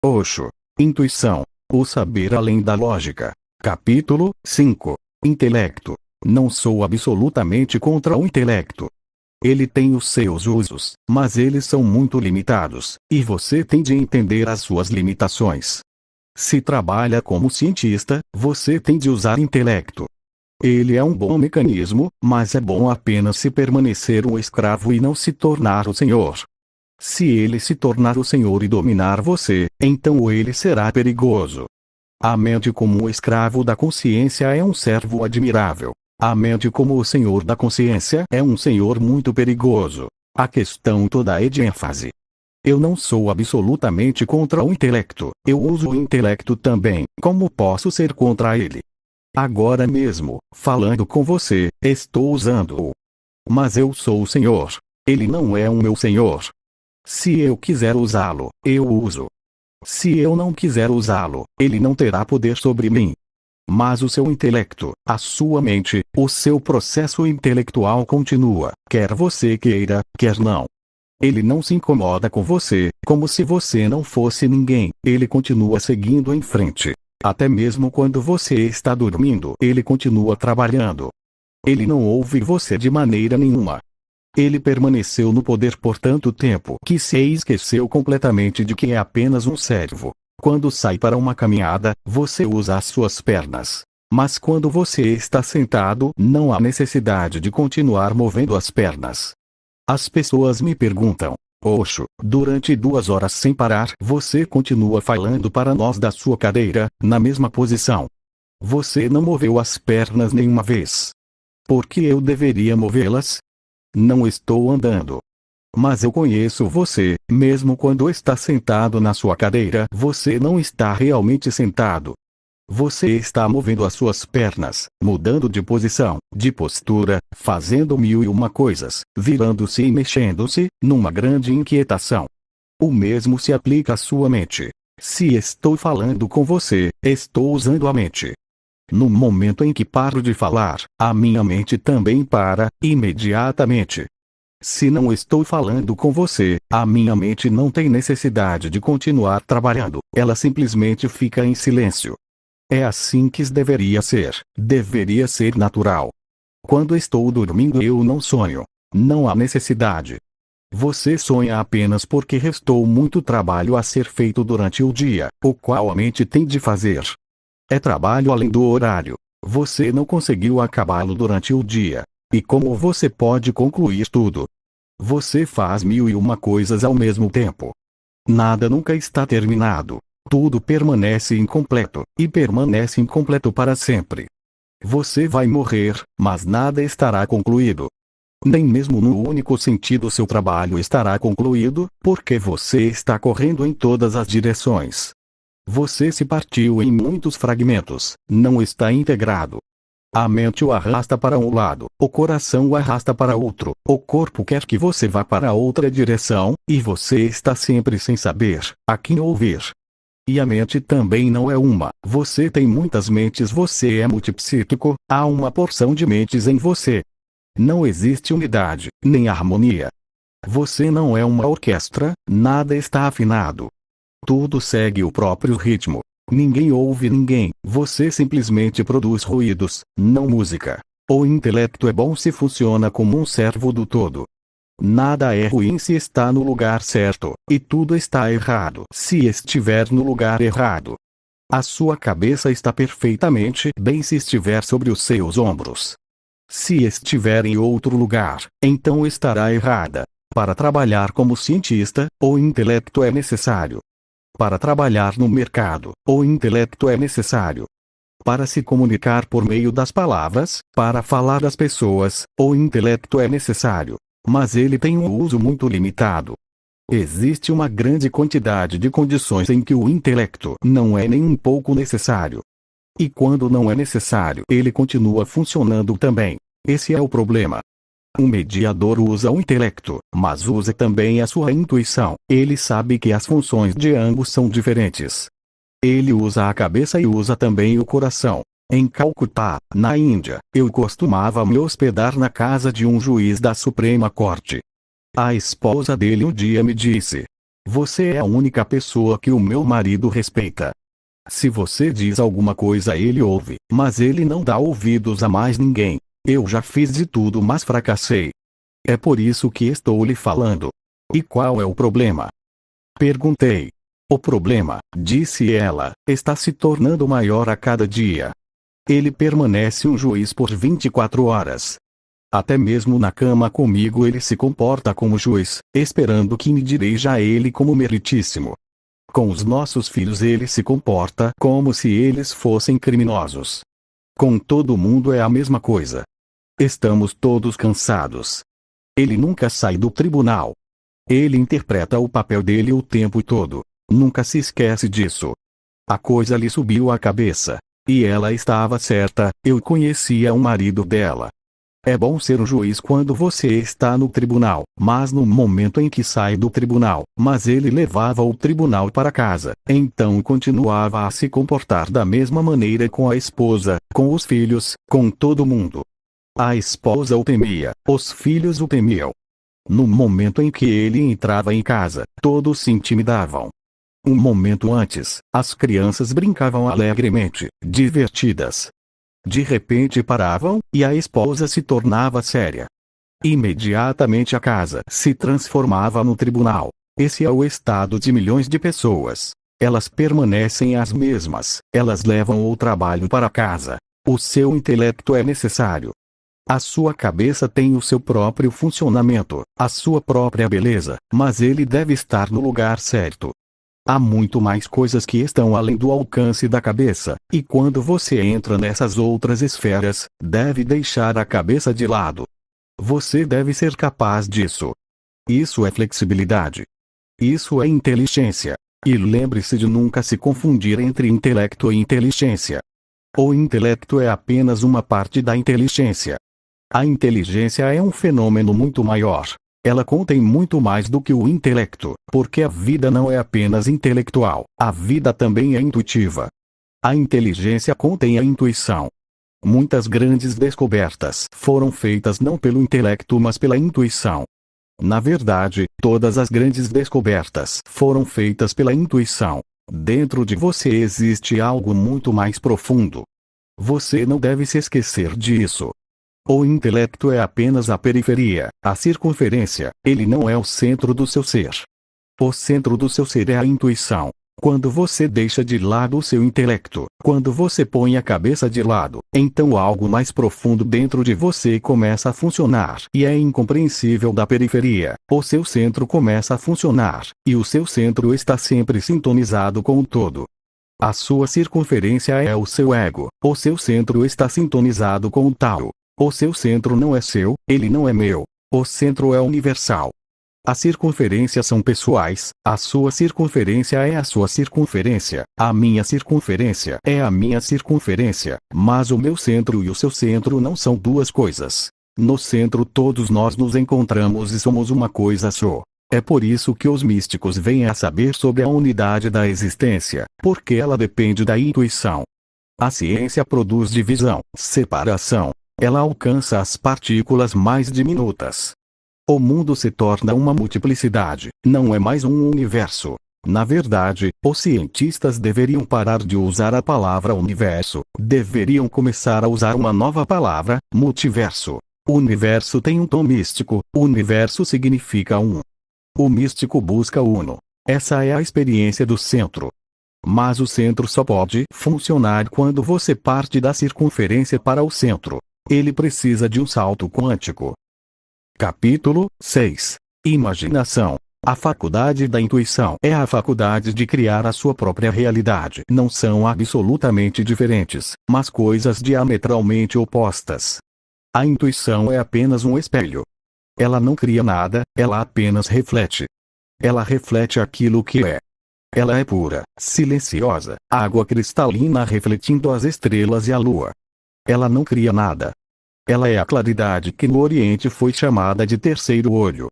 Osho. Intuição. O saber além da lógica. Capítulo 5. Intelecto. Não sou absolutamente contra o intelecto. Ele tem os seus usos, mas eles são muito limitados, e você tem de entender as suas limitações. Se trabalha como cientista, você tem de usar intelecto. Ele é um bom mecanismo, mas é bom apenas se permanecer um escravo e não se tornar o senhor. Se ele se tornar o senhor e dominar você, então ele será perigoso. A mente como o escravo da consciência é um servo admirável. A mente como o senhor da consciência é um senhor muito perigoso. A questão toda é de ênfase. Eu não sou absolutamente contra o intelecto. Eu uso o intelecto também. Como posso ser contra ele? Agora mesmo, falando com você, estou usando-o. Mas eu sou o senhor. Ele não é o meu senhor. Se eu quiser usá-lo, eu uso. Se eu não quiser usá-lo, ele não terá poder sobre mim. Mas o seu intelecto, a sua mente, o seu processo intelectual continua, quer você queira, quer não. Ele não se incomoda com você, como se você não fosse ninguém, ele continua seguindo em frente. Até mesmo quando você está dormindo, ele continua trabalhando. Ele não ouve você de maneira nenhuma. Ele permaneceu no poder por tanto tempo que se esqueceu completamente de que é apenas um servo. Quando sai para uma caminhada, você usa as suas pernas. Mas quando você está sentado, não há necessidade de continuar movendo as pernas. As pessoas me perguntam: Osho, durante 2 horas sem parar, você continua falando para nós da sua cadeira, na mesma posição. Você não moveu as pernas nenhuma vez. Por que eu deveria movê-las? Não estou andando. Mas eu conheço você, mesmo quando está sentado na sua cadeira, você não está realmente sentado. Você está movendo as suas pernas, mudando de posição, de postura, fazendo 1001 coisas, virando-se e mexendo-se, numa grande inquietação. O mesmo se aplica à sua mente. Se estou falando com você, estou usando a mente. No momento em que paro de falar, a minha mente também para, imediatamente. Se não estou falando com você, a minha mente não tem necessidade de continuar trabalhando, ela simplesmente fica em silêncio. É assim que deveria ser natural. Quando estou dormindo eu não sonho. Não há necessidade. Você sonha apenas porque restou muito trabalho a ser feito durante o dia, o qual a mente tem de fazer. É trabalho além do horário. Você não conseguiu acabá-lo durante o dia. E como você pode concluir tudo? Você faz 1001 coisas ao mesmo tempo. Nada nunca está terminado. Tudo permanece incompleto, e permanece incompleto para sempre. Você vai morrer, mas nada estará concluído. Nem mesmo no único sentido seu trabalho estará concluído, porque você está correndo em todas as direções. Você se partiu em muitos fragmentos, não está integrado. A mente o arrasta para um lado, o coração o arrasta para outro, o corpo quer que você vá para outra direção, e você está sempre sem saber a quem ouvir. E a mente também não é uma, você tem muitas mentes, você é multipsíquico, há uma porção de mentes em você. Não existe unidade, nem harmonia. Você não é uma orquestra, nada está afinado. Tudo segue o próprio ritmo. Ninguém ouve ninguém, você simplesmente produz ruídos, não música. O intelecto é bom se funciona como um servo do todo. Nada é ruim se está no lugar certo, e tudo está errado se estiver no lugar errado. A sua cabeça está perfeitamente bem se estiver sobre os seus ombros. Se estiver em outro lugar, então estará errada. Para trabalhar como cientista, o intelecto é necessário. Para trabalhar no mercado, o intelecto é necessário. Para se comunicar por meio das palavras, para falar às pessoas, o intelecto é necessário. Mas ele tem um uso muito limitado. Existe uma grande quantidade de condições em que o intelecto não é nem um pouco necessário. E quando não é necessário, ele continua funcionando também. Esse é o problema. Um mediador usa o intelecto, mas usa também a sua intuição. Ele sabe que as funções de ambos são diferentes. Ele usa a cabeça e usa também o coração. Em Calcutá, na Índia, eu costumava me hospedar na casa de um juiz da Suprema Corte. A esposa dele um dia me disse: Você é a única pessoa que o meu marido respeita. Se você diz alguma coisa ele ouve, mas ele não dá ouvidos a mais ninguém. Eu já fiz de tudo mas fracassei. É por isso que estou lhe falando. E qual é o problema? Perguntei. O problema, disse ela, está se tornando maior a cada dia. Ele permanece um juiz por 24 horas. Até mesmo na cama comigo ele se comporta como juiz, esperando que me dirija a ele como meritíssimo. Com os nossos filhos ele se comporta como se eles fossem criminosos. Com todo mundo é a mesma coisa. Estamos todos cansados. Ele nunca sai do tribunal. Ele interpreta o papel dele o tempo todo. Nunca se esquece disso. A coisa lhe subiu à cabeça. E ela estava certa, eu conhecia o marido dela. É bom ser um juiz quando você está no tribunal, mas no momento em que sai do tribunal, mas ele levava o tribunal para casa, então continuava a se comportar da mesma maneira com a esposa, com os filhos, com todo mundo. A esposa o temia, os filhos o temiam. No momento em que ele entrava em casa, todos se intimidavam. Um momento antes, as crianças brincavam alegremente, divertidas. De repente paravam, e a esposa se tornava séria. Imediatamente a casa se transformava no tribunal. Esse é o estado de milhões de pessoas. Elas permanecem as mesmas, elas levam o trabalho para casa. O seu intelecto é necessário. A sua cabeça tem o seu próprio funcionamento, a sua própria beleza, mas ele deve estar no lugar certo. Há muito mais coisas que estão além do alcance da cabeça, e quando você entra nessas outras esferas, deve deixar a cabeça de lado. Você deve ser capaz disso. Isso é flexibilidade. Isso é inteligência. E lembre-se de nunca se confundir entre intelecto e inteligência. O intelecto é apenas uma parte da inteligência. A inteligência é um fenômeno muito maior. Ela contém muito mais do que o intelecto, porque a vida não é apenas intelectual, a vida também é intuitiva. A inteligência contém a intuição. Muitas grandes descobertas foram feitas não pelo intelecto mas pela intuição. Na verdade, todas as grandes descobertas foram feitas pela intuição. Dentro de você existe algo muito mais profundo. Você não deve se esquecer disso. O intelecto é apenas a periferia, a circunferência, ele não é o centro do seu ser. O centro do seu ser é a intuição. Quando você deixa de lado o seu intelecto, quando você põe a cabeça de lado, então algo mais profundo dentro de você começa a funcionar e é incompreensível da periferia. O seu centro começa a funcionar, e o seu centro está sempre sintonizado com o todo. A sua circunferência é o seu ego, o seu centro está sintonizado com o Tao. O seu centro não é seu, ele não é meu. O centro é universal. As circunferências são pessoais, a sua circunferência é a sua circunferência, a minha circunferência é a minha circunferência, mas o meu centro e o seu centro não são duas coisas. No centro todos nós nos encontramos e somos uma coisa só. É por isso que os místicos vêm a saber sobre a unidade da existência, porque ela depende da intuição. A ciência produz divisão, separação. Ela alcança as partículas mais diminutas. O mundo se torna uma multiplicidade, não é mais um universo. Na verdade, os cientistas deveriam parar de usar a palavra universo, deveriam começar a usar uma nova palavra, multiverso. O universo tem um tom místico, universo significa um. O místico busca o uno. Essa é a experiência do centro. Mas o centro só pode funcionar quando você parte da circunferência para o centro. Ele precisa de um salto quântico. Capítulo 6. Imaginação. A faculdade da intuição é a faculdade de criar a sua própria realidade. Não são absolutamente diferentes, mas coisas diametralmente opostas. A intuição é apenas um espelho. Ela não cria nada, ela apenas reflete. Ela reflete aquilo que é. Ela é pura, silenciosa, água cristalina refletindo as estrelas e a lua. Ela não cria nada. Ela é a claridade que no Oriente foi chamada de terceiro olho.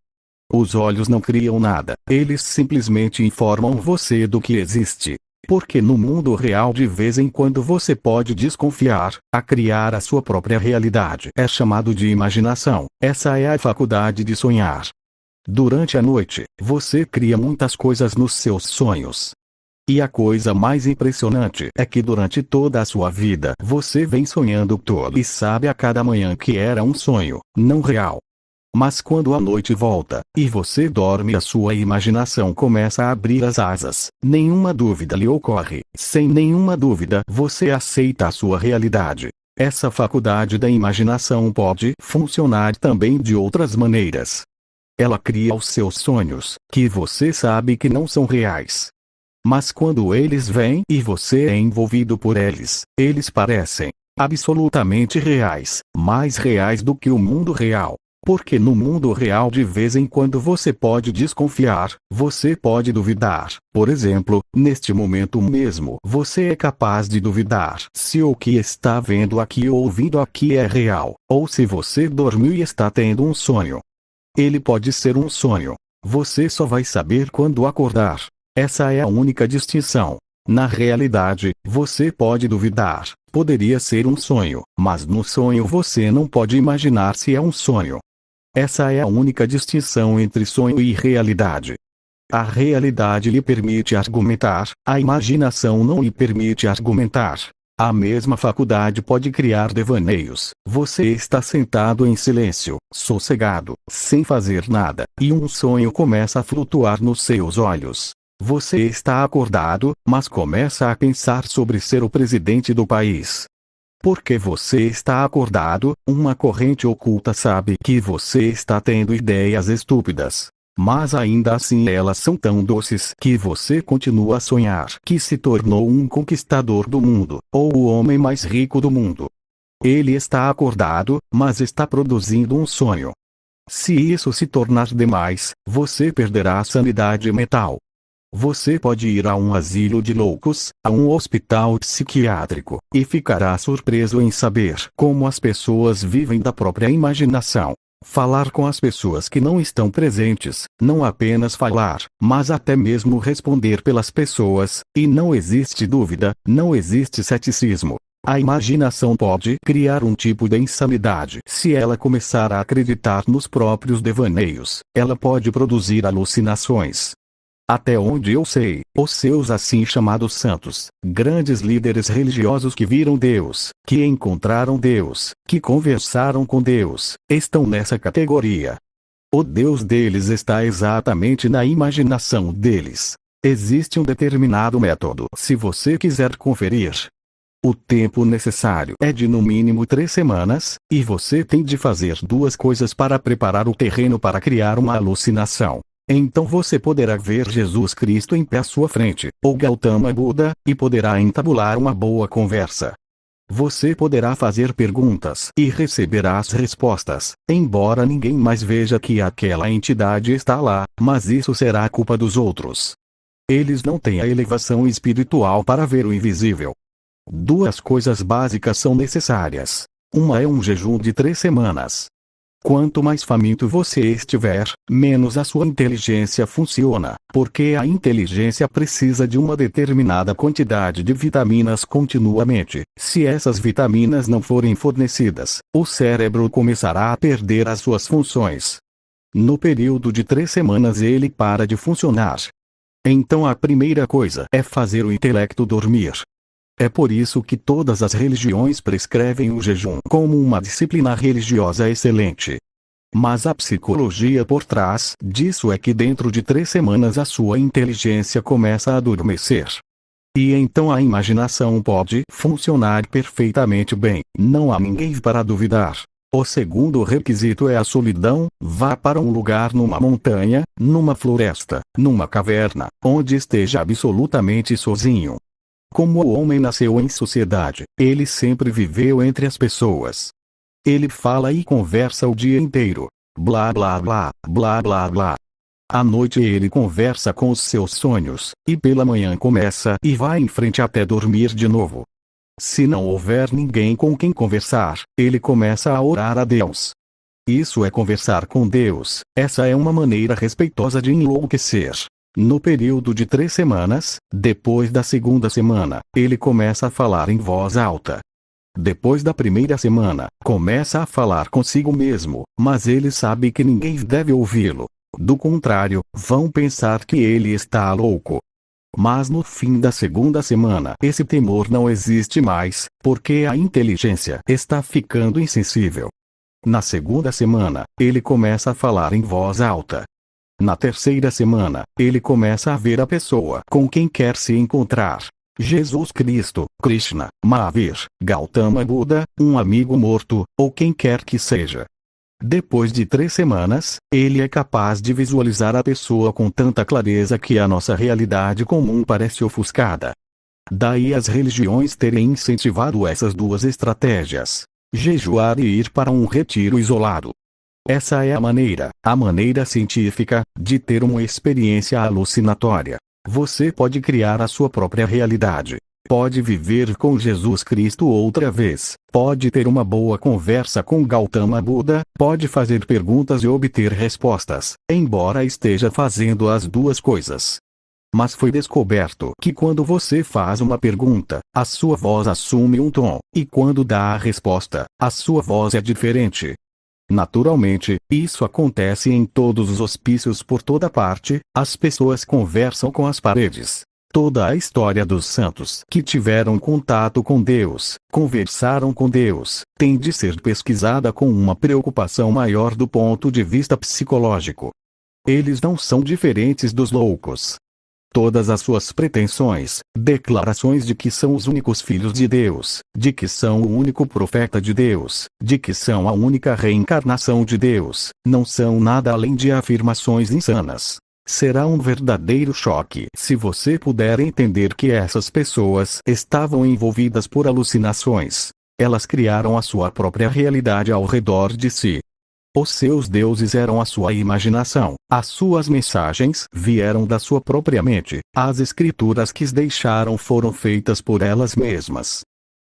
Os olhos não criam nada, eles simplesmente informam você do que existe. Porque no mundo real de vez em quando você pode desconfiar, a criar a sua própria realidade. É chamado de imaginação, essa é a faculdade de sonhar. Durante a noite, você cria muitas coisas nos seus sonhos. E a coisa mais impressionante é que durante toda a sua vida você vem sonhando todo e sabe a cada manhã que era um sonho, não real. Mas quando a noite volta, e você dorme, a sua imaginação começa a abrir as asas, nenhuma dúvida lhe ocorre, sem nenhuma dúvida você aceita a sua realidade. Essa faculdade da imaginação pode funcionar também de outras maneiras. Ela cria os seus sonhos, que você sabe que não são reais. Mas quando eles vêm e você é envolvido por eles, eles parecem absolutamente reais, mais reais do que o mundo real. Porque no mundo real de vez em quando você pode desconfiar, você pode duvidar. Por exemplo, neste momento mesmo você é capaz de duvidar se o que está vendo aqui ou ouvindo aqui é real, ou se você dormiu e está tendo um sonho. Ele pode ser um sonho. Você só vai saber quando acordar. Essa é a única distinção. Na realidade, você pode duvidar. Poderia ser um sonho, mas no sonho você não pode imaginar se é um sonho. Essa é a única distinção entre sonho e realidade. A realidade lhe permite argumentar, a imaginação não lhe permite argumentar. A mesma faculdade pode criar devaneios. Você está sentado em silêncio, sossegado, sem fazer nada, e um sonho começa a flutuar nos seus olhos. Você está acordado, mas começa a pensar sobre ser o presidente do país. Porque você está acordado, uma corrente oculta sabe que você está tendo ideias estúpidas. Mas ainda assim elas são tão doces que você continua a sonhar que se tornou um conquistador do mundo, ou o homem mais rico do mundo. Ele está acordado, mas está produzindo um sonho. Se isso se tornar demais, você perderá a sanidade mental. Você pode ir a um asilo de loucos, a um hospital psiquiátrico, e ficará surpreso em saber como as pessoas vivem da própria imaginação. Falar com as pessoas que não estão presentes, não apenas falar, mas até mesmo responder pelas pessoas, e não existe dúvida, não existe ceticismo. A imaginação pode criar um tipo de insanidade. Se ela começar a acreditar nos próprios devaneios, ela pode produzir alucinações. Até onde eu sei, os seus assim chamados santos, grandes líderes religiosos que viram Deus, que encontraram Deus, que conversaram com Deus, estão nessa categoria. O Deus deles está exatamente na imaginação deles. Existe um determinado método se você quiser conferir. O tempo necessário é de no mínimo 3 semanas, e você tem de fazer 2 coisas para preparar o terreno para criar uma alucinação. Então você poderá ver Jesus Cristo em pé à sua frente, ou Gautama Buda, e poderá entabular uma boa conversa. Você poderá fazer perguntas e receberá as respostas, embora ninguém mais veja que aquela entidade está lá, mas isso será culpa dos outros. Eles não têm a elevação espiritual para ver o invisível. 2 coisas básicas são necessárias. Uma é um jejum de 3 semanas. Quanto mais faminto você estiver, menos a sua inteligência funciona, porque a inteligência precisa de uma determinada quantidade de vitaminas continuamente. Se essas vitaminas não forem fornecidas, o cérebro começará a perder as suas funções. No período de 3 semanas ele para de funcionar. Então a primeira coisa é fazer o intelecto dormir. É por isso que todas as religiões prescrevem o jejum como uma disciplina religiosa excelente. Mas a psicologia por trás disso é que dentro de 3 semanas a sua inteligência começa a adormecer. E então a imaginação pode funcionar perfeitamente bem, não há ninguém para duvidar. O segundo requisito é a solidão. Vá para um lugar numa montanha, numa floresta, numa caverna, onde esteja absolutamente sozinho. Como o homem nasceu em sociedade, ele sempre viveu entre as pessoas. Ele fala e conversa o dia inteiro. Blá blá blá, blá blá blá. À noite ele conversa com os seus sonhos, e pela manhã começa e vai em frente até dormir de novo. Se não houver ninguém com quem conversar, ele começa a orar a Deus. Isso é conversar com Deus. Essa é uma maneira respeitosa de enlouquecer. No período de 3 semanas, depois da segunda semana, ele começa a falar em voz alta. Depois da primeira semana, começa a falar consigo mesmo, mas ele sabe que ninguém deve ouvi-lo. Do contrário, vão pensar que ele está louco. Mas no fim da segunda semana esse temor não existe mais, porque a inteligência está ficando insensível. Na segunda semana, ele começa a falar em voz alta. Na terceira semana, ele começa a ver a pessoa com quem quer se encontrar. Jesus Cristo, Krishna, Mahavir, Gautama Buda, um amigo morto, ou quem quer que seja. Depois de 3 semanas, ele é capaz de visualizar a pessoa com tanta clareza que a nossa realidade comum parece ofuscada. Daí as religiões terem incentivado essas duas estratégias: jejuar e ir para um retiro isolado. Essa é a maneira científica, de ter uma experiência alucinatória. Você pode criar a sua própria realidade. Pode viver com Jesus Cristo outra vez, pode ter uma boa conversa com Gautama Buda, pode fazer perguntas e obter respostas, embora esteja fazendo as duas coisas. Mas foi descoberto que quando você faz uma pergunta, a sua voz assume um tom, e quando dá a resposta, a sua voz é diferente. Naturalmente, isso acontece em todos os hospícios por toda parte, as pessoas conversam com as paredes. Toda a história dos santos que tiveram contato com Deus, conversaram com Deus, tem de ser pesquisada com uma preocupação maior do ponto de vista psicológico. Eles não são diferentes dos loucos. Todas as suas pretensões, declarações de que são os únicos filhos de Deus, de que são o único profeta de Deus, de que são a única reencarnação de Deus, não são nada além de afirmações insanas. Será um verdadeiro choque se você puder entender que essas pessoas estavam envolvidas por alucinações. Elas criaram a sua própria realidade ao redor de si. Os seus deuses eram a sua imaginação, as suas mensagens vieram da sua própria mente, as escrituras que deixaram foram feitas por elas mesmas.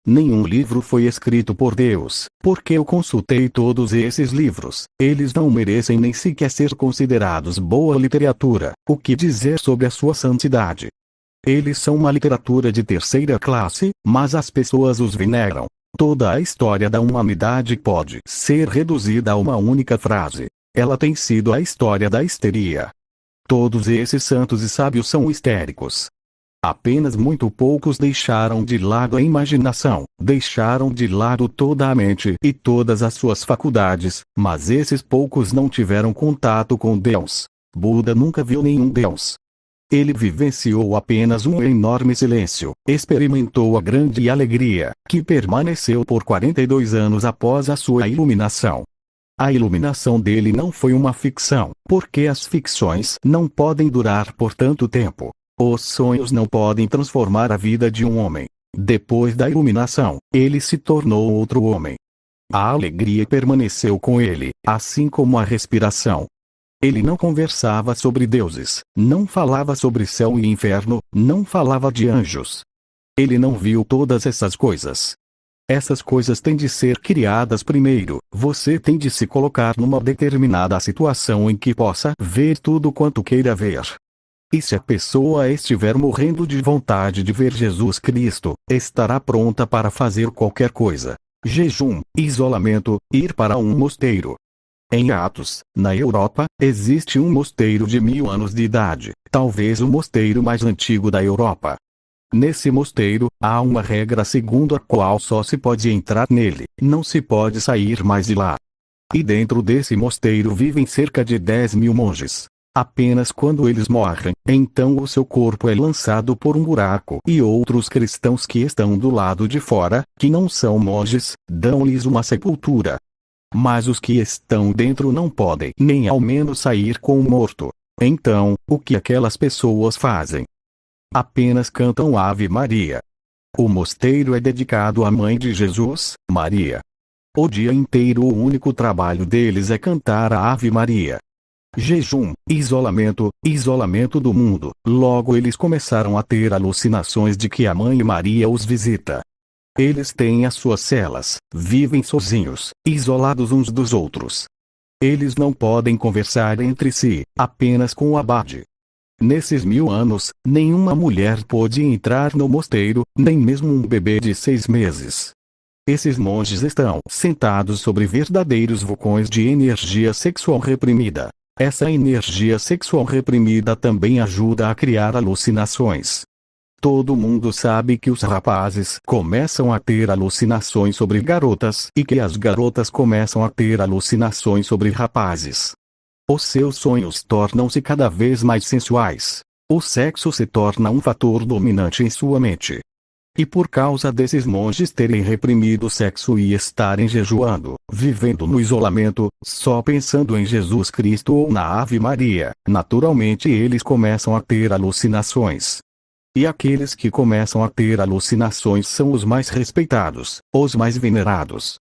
Nenhum livro foi escrito por Deus, porque eu consultei todos esses livros, eles não merecem nem sequer ser considerados boa literatura, o que dizer sobre a sua santidade. Eles são uma literatura de terceira classe, mas as pessoas os veneram. Toda a história da humanidade pode ser reduzida a uma única frase. Ela tem sido a história da histeria. Todos esses santos e sábios são histéricos. Apenas muito poucos deixaram de lado a imaginação, deixaram de lado toda a mente e todas as suas faculdades, mas esses poucos não tiveram contato com Deus. Buda nunca viu nenhum Deus. Ele vivenciou apenas um enorme silêncio, experimentou a grande alegria, que permaneceu por 42 anos após a sua iluminação. A iluminação dele não foi uma ficção, porque as ficções não podem durar por tanto tempo. Os sonhos não podem transformar a vida de um homem. Depois da iluminação, ele se tornou outro homem. A alegria permaneceu com ele, assim como a respiração. Ele não conversava sobre deuses, não falava sobre céu e inferno, não falava de anjos. Ele não viu todas essas coisas. Essas coisas têm de ser criadas primeiro, você tem de se colocar numa determinada situação em que possa ver tudo quanto queira ver. E se a pessoa estiver morrendo de vontade de ver Jesus Cristo, estará pronta para fazer qualquer coisa. Jejum, isolamento, ir para um mosteiro. Em Athos, na Europa, existe um mosteiro de 1000 anos de idade, talvez o mosteiro mais antigo da Europa. Nesse mosteiro, há uma regra segundo a qual só se pode entrar nele, não se pode sair mais de lá. E dentro desse mosteiro vivem cerca de 10.000 monges. Apenas quando eles morrem, então o seu corpo é lançado por um buraco e outros cristãos que estão do lado de fora, que não são monges, dão-lhes uma sepultura. Mas os que estão dentro não podem nem ao menos sair com o morto. Então, o que aquelas pessoas fazem? Apenas cantam Ave Maria. O mosteiro é dedicado à mãe de Jesus, Maria. O dia inteiro o único trabalho deles é cantar a Ave Maria. Jejum, isolamento do mundo. Logo eles começaram a ter alucinações de que a mãe Maria os visita. Eles têm as suas celas, vivem sozinhos, isolados uns dos outros. Eles não podem conversar entre si, apenas com o abade. Nesses 1000 anos, nenhuma mulher pôde entrar no mosteiro, nem mesmo um bebê de 6 meses. Esses monges estão sentados sobre verdadeiros vulcões de energia sexual reprimida. Essa energia sexual reprimida também ajuda a criar alucinações. Todo mundo sabe que os rapazes começam a ter alucinações sobre garotas e que as garotas começam a ter alucinações sobre rapazes. Os seus sonhos tornam-se cada vez mais sensuais. O sexo se torna um fator dominante em sua mente. E por causa desses monges terem reprimido o sexo e estarem jejuando, vivendo no isolamento, só pensando em Jesus Cristo ou na Ave Maria, naturalmente eles começam a ter alucinações. E aqueles que começam a ter alucinações são os mais respeitados, os mais venerados.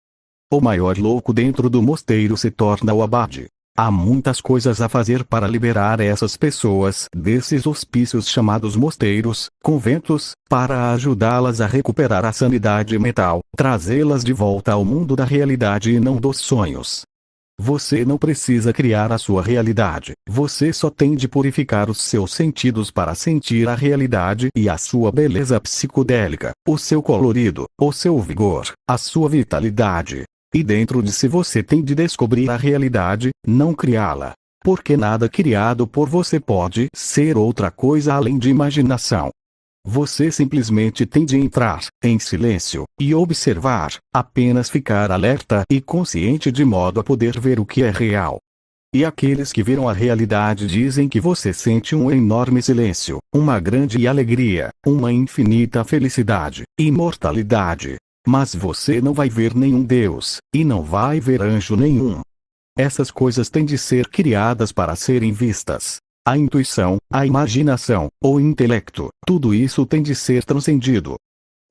O maior louco dentro do mosteiro se torna o abade. Há muitas coisas a fazer para liberar essas pessoas desses hospícios chamados mosteiros, conventos, para ajudá-las a recuperar a sanidade mental, trazê-las de volta ao mundo da realidade e não dos sonhos. Você não precisa criar a sua realidade, você só tem de purificar os seus sentidos para sentir a realidade e a sua beleza psicodélica, o seu colorido, o seu vigor, a sua vitalidade. E dentro de si você tem de descobrir a realidade, não criá-la. Porque nada criado por você pode ser outra coisa além de imaginação. Você simplesmente tem de entrar em silêncio e observar, apenas ficar alerta e consciente de modo a poder ver o que é real. E aqueles que viram a realidade dizem que você sente um enorme silêncio, uma grande alegria, uma infinita felicidade, imortalidade. Mas você não vai ver nenhum Deus, e não vai ver anjo nenhum. Essas coisas têm de ser criadas para serem vistas. A intuição, a imaginação, o intelecto, tudo isso tem de ser transcendido.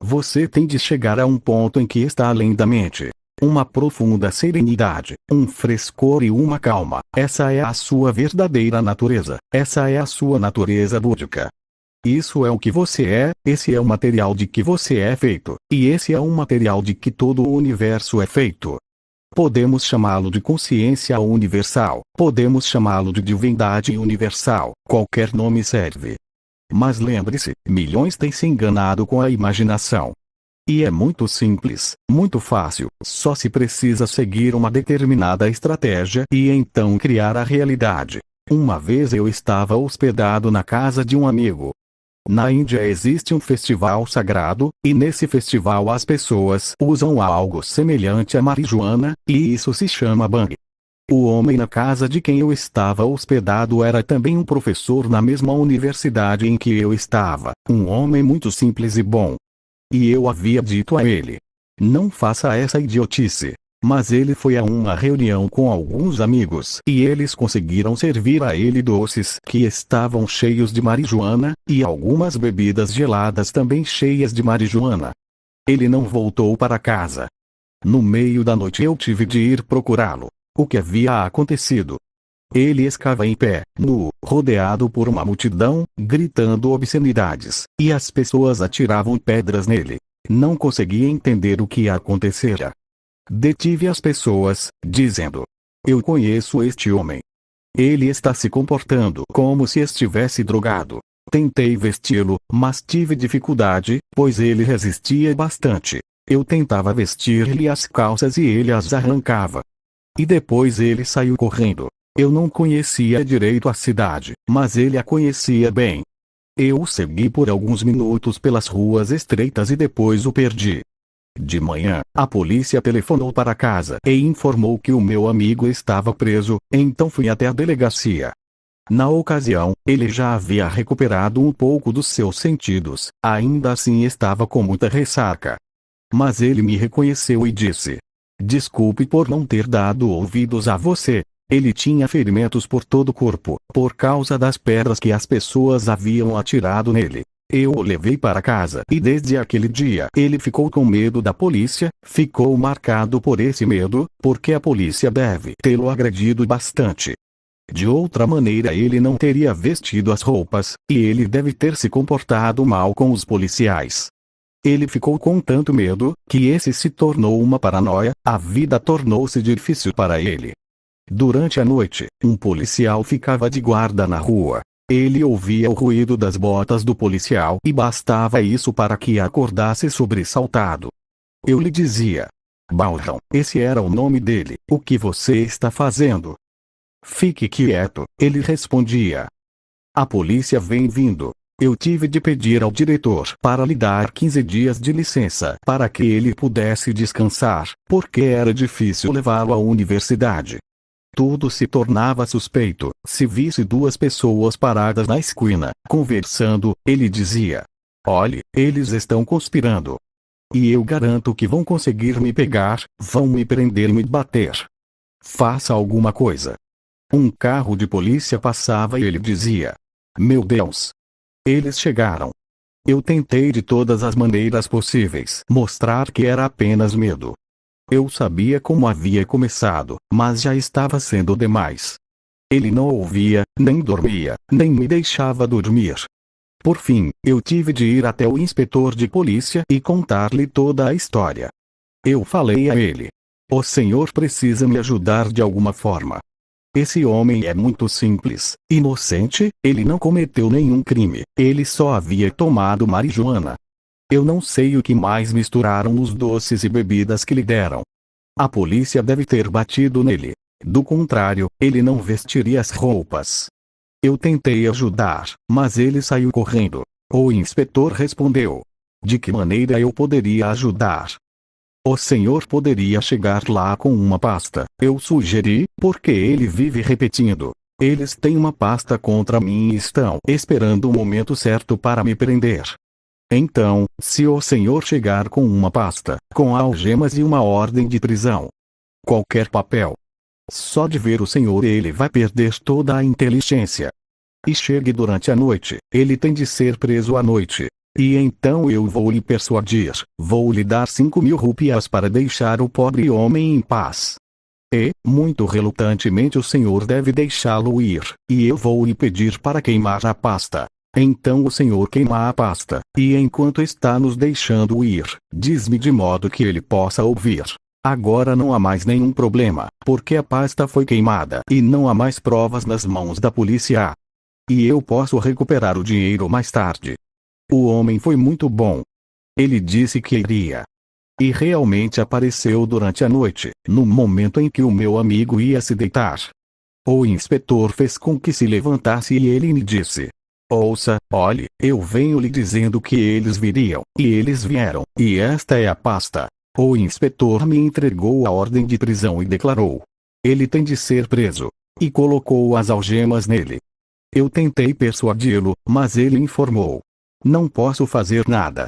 Você tem de chegar a um ponto em que está além da mente. Uma profunda serenidade, um frescor e uma calma. Essa é a sua verdadeira natureza. Essa é a sua natureza búdica. Isso é o que você é, esse é o material de que você é feito, e esse é o material de que todo o universo é feito. Podemos chamá-lo de consciência universal, podemos chamá-lo de divindade universal, qualquer nome serve. Mas lembre-se, milhões têm se enganado com a imaginação. E é muito simples, muito fácil, só se precisa seguir uma determinada estratégia e então criar a realidade. Uma vez eu estava hospedado na casa de um amigo. Na Índia existe um festival sagrado, e nesse festival as pessoas usam algo semelhante à marijuana, e isso se chama bhang. O homem na casa de quem eu estava hospedado era também um professor na mesma universidade em que eu estava, um homem muito simples e bom. E eu havia dito a ele: não faça essa idiotice. Mas ele foi a uma reunião com alguns amigos e eles conseguiram servir a ele doces que estavam cheios de marijuana, e algumas bebidas geladas também cheias de marijuana. Ele não voltou para casa. No meio da noite eu tive de ir procurá-lo. O que havia acontecido? Ele estava em pé, nu, rodeado por uma multidão, gritando obscenidades, e as pessoas atiravam pedras nele. Não conseguia entender o que acontecera. Detive as pessoas, dizendo: eu conheço este homem. Ele está se comportando como se estivesse drogado. Tentei vesti-lo, mas tive dificuldade, pois ele resistia bastante. Eu tentava vestir-lhe as calças e ele as arrancava. E depois ele saiu correndo. Eu não conhecia direito a cidade, mas ele a conhecia bem. Eu o segui por alguns minutos pelas ruas estreitas e depois o perdi. De manhã, a polícia telefonou para casa e informou que o meu amigo estava preso, então fui até a delegacia. Na ocasião, ele já havia recuperado um pouco dos seus sentidos, ainda assim estava com muita ressaca. Mas ele me reconheceu e disse: desculpe por não ter dado ouvidos a você. Ele tinha ferimentos por todo o corpo, por causa das pedras que as pessoas haviam atirado nele. Eu o levei para casa e desde aquele dia ele ficou com medo da polícia, ficou marcado por esse medo, porque a polícia deve tê-lo agredido bastante. De outra maneira ele não teria vestido as roupas, e ele deve ter se comportado mal com os policiais. Ele ficou com tanto medo, que esse se tornou uma paranoia, a vida tornou-se difícil para ele. Durante a noite, um policial ficava de guarda na rua. Ele ouvia o ruído das botas do policial e bastava isso para que acordasse sobressaltado. Eu lhe dizia: Balram, esse era o nome dele, o que você está fazendo? Fique quieto, ele respondia. A polícia vem vindo. Eu tive de pedir ao diretor para lhe dar 15 dias de licença para que ele pudesse descansar, porque era difícil levá-lo à universidade. Tudo se tornava suspeito. Se visse duas pessoas paradas na esquina, conversando, ele dizia: olhe, eles estão conspirando. E eu garanto que vão conseguir me pegar, vão me prender e me bater. Faça alguma coisa. Um carro de polícia passava e ele dizia: meu Deus! Eles chegaram. Eu tentei de todas as maneiras possíveis mostrar que era apenas medo. Eu sabia como havia começado, mas já estava sendo demais. Ele não ouvia, nem dormia, nem me deixava dormir. Por fim, eu tive de ir até o inspetor de polícia e contar-lhe toda a história. Eu falei a ele: o senhor precisa me ajudar de alguma forma. Esse homem é muito simples, inocente, ele não cometeu nenhum crime, ele só havia tomado marijuana. Eu não sei o que mais misturaram nos doces e bebidas que lhe deram. A polícia deve ter batido nele. Do contrário, ele não vestiria as roupas. Eu tentei ajudar, mas ele saiu correndo. O inspetor respondeu: de que maneira eu poderia ajudar? O senhor poderia chegar lá com uma pasta, eu sugeri, porque ele vive repetindo: eles têm uma pasta contra mim e estão esperando o momento certo para me prender. Então, se o senhor chegar com uma pasta, com algemas e uma ordem de prisão, qualquer papel, só de ver o senhor ele vai perder toda a inteligência. E chegue durante a noite, ele tem de ser preso à noite. E então eu vou lhe persuadir, vou lhe dar 5.000 rúpias para deixar o pobre homem em paz. E, muito relutantemente o senhor deve deixá-lo ir, e eu vou lhe pedir para queimar a pasta. Então o senhor queima a pasta, e enquanto está nos deixando ir, diz-me de modo que ele possa ouvir. Agora não há mais nenhum problema, porque a pasta foi queimada e não há mais provas nas mãos da polícia. E eu posso recuperar o dinheiro mais tarde. O homem foi muito bom. Ele disse que iria. E realmente apareceu durante a noite, no momento em que o meu amigo ia se deitar. O inspetor fez com que se levantasse e ele me disse: ouça, olhe, eu venho lhe dizendo que eles viriam, e eles vieram, e esta é a pasta. O inspetor me entregou a ordem de prisão e declarou: ele tem de ser preso. E colocou as algemas nele. Eu tentei persuadi-lo, mas ele informou: não posso fazer nada.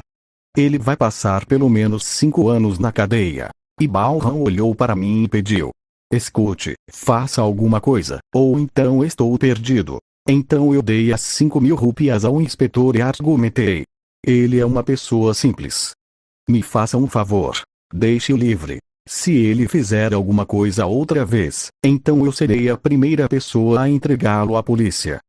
Ele vai passar pelo menos 5 anos na cadeia. E Balram olhou para mim e pediu: escute, faça alguma coisa, ou então estou perdido. Então eu dei as 5.000 rúpias ao inspetor e argumentei: ele é uma pessoa simples. Me faça um favor. Deixe-o livre. Se ele fizer alguma coisa outra vez, então eu serei a primeira pessoa a entregá-lo à polícia.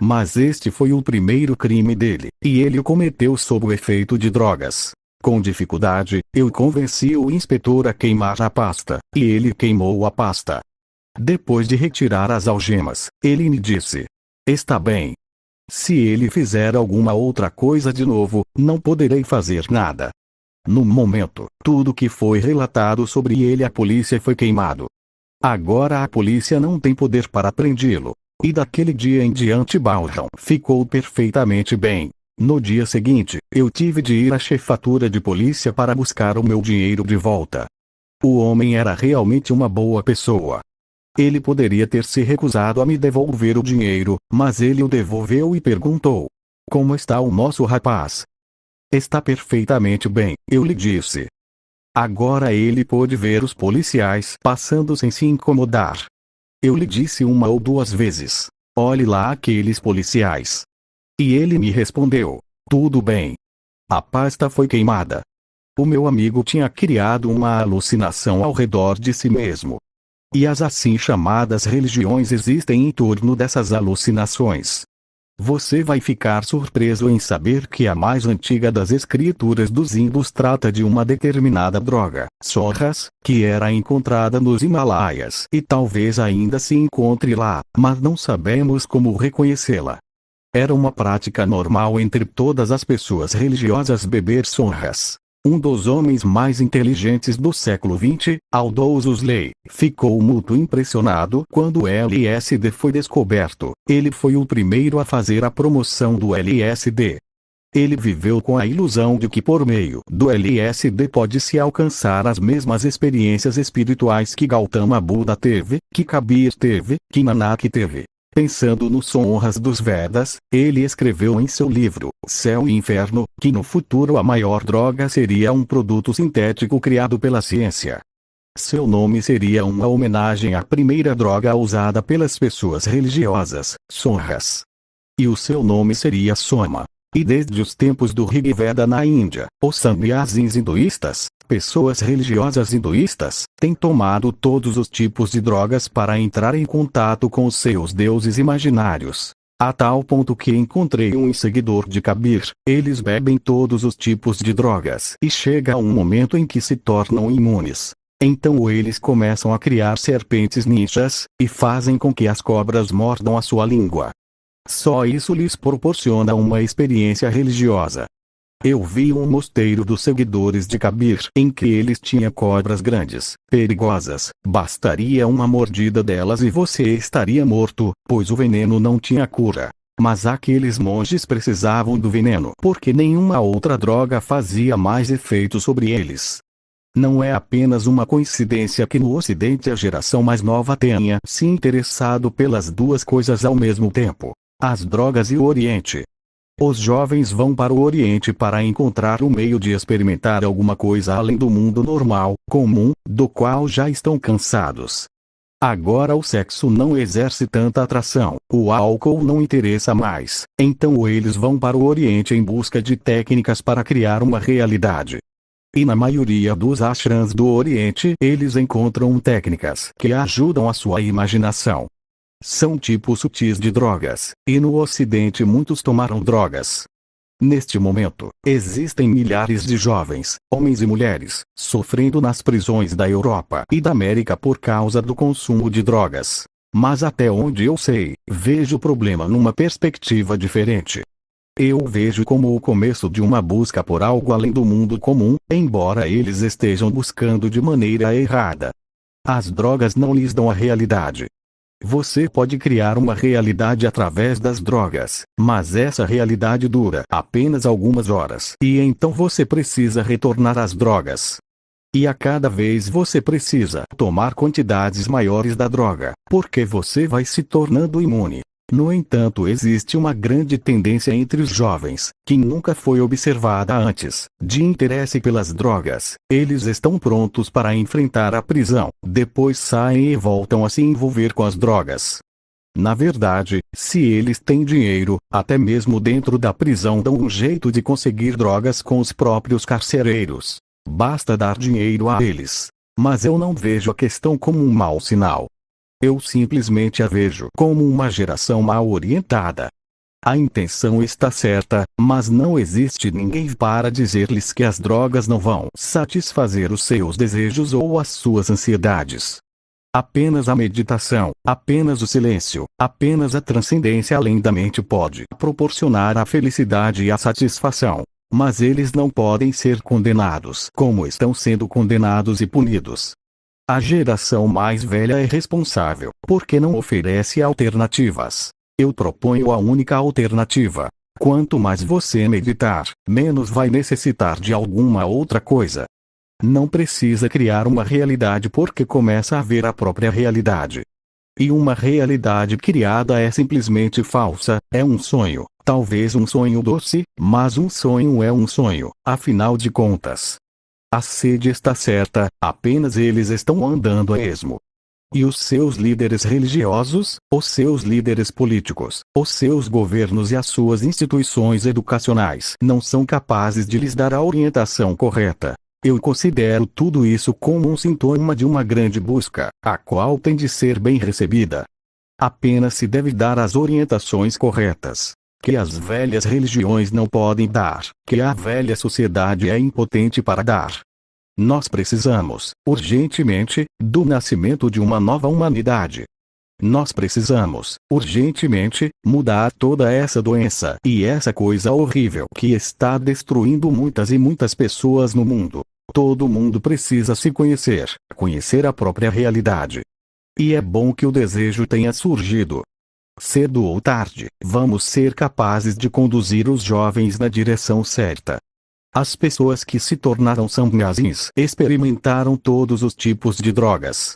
Mas este foi o primeiro crime dele, e ele o cometeu sob o efeito de drogas. Com dificuldade, eu convenci o inspetor a queimar a pasta, e ele queimou a pasta. Depois de retirar as algemas, ele me disse: está bem. Se ele fizer alguma outra coisa de novo, não poderei fazer nada. No momento, tudo que foi relatado sobre ele à polícia foi queimado. Agora a polícia não tem poder para prendê-lo. E daquele dia em diante Balram ficou perfeitamente bem. No dia seguinte, eu tive de ir à chefatura de polícia para buscar o meu dinheiro de volta. O homem era realmente uma boa pessoa. Ele poderia ter se recusado a me devolver o dinheiro, mas ele o devolveu e perguntou: como está o nosso rapaz? Está perfeitamente bem, eu lhe disse. Agora ele pôde ver os policiais passando sem se incomodar. Eu lhe disse 1 ou 2 vezes: olhe lá aqueles policiais. E ele me respondeu: tudo bem. A pasta foi queimada. O meu amigo tinha criado uma alucinação ao redor de si mesmo. E as assim chamadas religiões existem em torno dessas alucinações. Você vai ficar surpreso em saber que a mais antiga das escrituras dos hindus trata de uma determinada droga, sorras, que era encontrada nos Himalaias e talvez ainda se encontre lá, mas não sabemos como reconhecê-la. Era uma prática normal entre todas as pessoas religiosas beber sorras. Um dos homens mais inteligentes do século XX, Aldous Huxley, ficou muito impressionado quando o LSD foi descoberto. Ele foi o primeiro a fazer a promoção do LSD. Ele viveu com a ilusão de que por meio do LSD pode-se alcançar as mesmas experiências espirituais que Gautama Buda teve, que Kabir teve, que Nanak teve. Pensando nos honras dos Vedas, ele escreveu em seu livro, Céu e Inferno, que no futuro a maior droga seria um produto sintético criado pela ciência. Seu nome seria uma homenagem à primeira droga usada pelas pessoas religiosas, Sonras. E o seu nome seria Soma. E desde os tempos do Rig Veda na Índia, os sannyasis hinduístas, pessoas religiosas hinduístas, têm tomado todos os tipos de drogas para entrar em contato com os seus deuses imaginários. A tal ponto que encontrei um seguidor de Kabir, eles bebem todos os tipos de drogas e chega um momento em que se tornam imunes. Então eles começam a criar serpentes ninjas, e fazem com que as cobras mordam a sua língua. Só isso lhes proporciona uma experiência religiosa. Eu vi um mosteiro dos seguidores de Kabir em que eles tinham cobras grandes, perigosas, bastaria uma mordida delas e você estaria morto, pois o veneno não tinha cura. Mas aqueles monges precisavam do veneno porque nenhuma outra droga fazia mais efeito sobre eles. Não é apenas uma coincidência que no Ocidente a geração mais nova tenha se interessado pelas duas coisas ao mesmo tempo. As drogas e o Oriente. Os jovens vão para o Oriente para encontrar um meio de experimentar alguma coisa além do mundo normal, comum, do qual já estão cansados. Agora o sexo não exerce tanta atração, o álcool não interessa mais, então eles vão para o Oriente em busca de técnicas para criar uma realidade. E na maioria dos ashrams do Oriente eles encontram técnicas que ajudam a sua imaginação. São tipos sutis de drogas, e no Ocidente muitos tomaram drogas. Neste momento, existem milhares de jovens, homens e mulheres, sofrendo nas prisões da Europa e da América por causa do consumo de drogas. Mas até onde eu sei, vejo o problema numa perspectiva diferente. Eu vejo como o começo de uma busca por algo além do mundo comum, embora eles estejam buscando de maneira errada. As drogas não lhes dão a realidade. Você pode criar uma realidade através das drogas, mas essa realidade dura apenas algumas horas e então você precisa retornar às drogas. E a cada vez você precisa tomar quantidades maiores da droga, porque você vai se tornando imune. No entanto, existe uma grande tendência entre os jovens, que nunca foi observada antes, de interesse pelas drogas. Eles estão prontos para enfrentar a prisão, depois saem e voltam a se envolver com as drogas. Na verdade, se eles têm dinheiro, até mesmo dentro da prisão dão um jeito de conseguir drogas com os próprios carcereiros. Basta dar dinheiro a eles. Mas eu não vejo a questão como um mau sinal. Eu simplesmente a vejo como uma geração mal orientada. A intenção está certa, mas não existe ninguém para dizer-lhes que as drogas não vão satisfazer os seus desejos ou as suas ansiedades. Apenas a meditação, apenas o silêncio, apenas a transcendência além da mente pode proporcionar a felicidade e a satisfação. Mas eles não podem ser condenados como estão sendo condenados e punidos. A geração mais velha é responsável, porque não oferece alternativas. Eu proponho a única alternativa. Quanto mais você meditar, menos vai necessitar de alguma outra coisa. Não precisa criar uma realidade porque começa a ver a própria realidade. E uma realidade criada é simplesmente falsa, é um sonho, talvez um sonho doce, mas um sonho é um sonho, afinal de contas. A sede está certa, apenas eles estão andando a esmo. E os seus líderes religiosos, os seus líderes políticos, os seus governos e as suas instituições educacionais não são capazes de lhes dar a orientação correta. Eu considero tudo isso como um sintoma de uma grande busca, a qual tem de ser bem recebida. Apenas se deve dar as orientações corretas, que as velhas religiões não podem dar, que a velha sociedade é impotente para dar. Nós precisamos, urgentemente, do nascimento de uma nova humanidade. Nós precisamos, urgentemente, mudar toda essa doença e essa coisa horrível que está destruindo muitas e muitas pessoas no mundo. Todo mundo precisa se conhecer, conhecer a própria realidade. E é bom que o desejo tenha surgido. Cedo ou tarde, vamos ser capazes de conduzir os jovens na direção certa. As pessoas que se tornaram sannyasins experimentaram todos os tipos de drogas.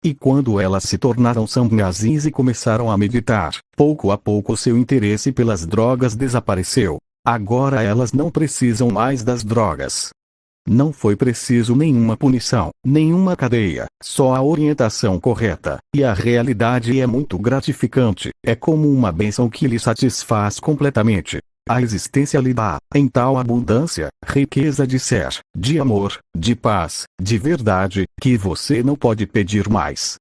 E quando elas se tornaram sannyasins e começaram a meditar, pouco a pouco seu interesse pelas drogas desapareceu. Agora elas não precisam mais das drogas. Não foi preciso nenhuma punição, nenhuma cadeia, só a orientação correta, e a realidade é muito gratificante, é como uma bênção que lhe satisfaz completamente. A existência lhe dá, em tal abundância, riqueza de ser, de amor, de paz, de verdade, que você não pode pedir mais.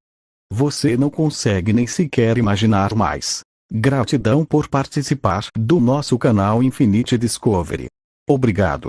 Você não consegue nem sequer imaginar mais. Gratidão por participar do nosso canal Infinite Discovery. Obrigado.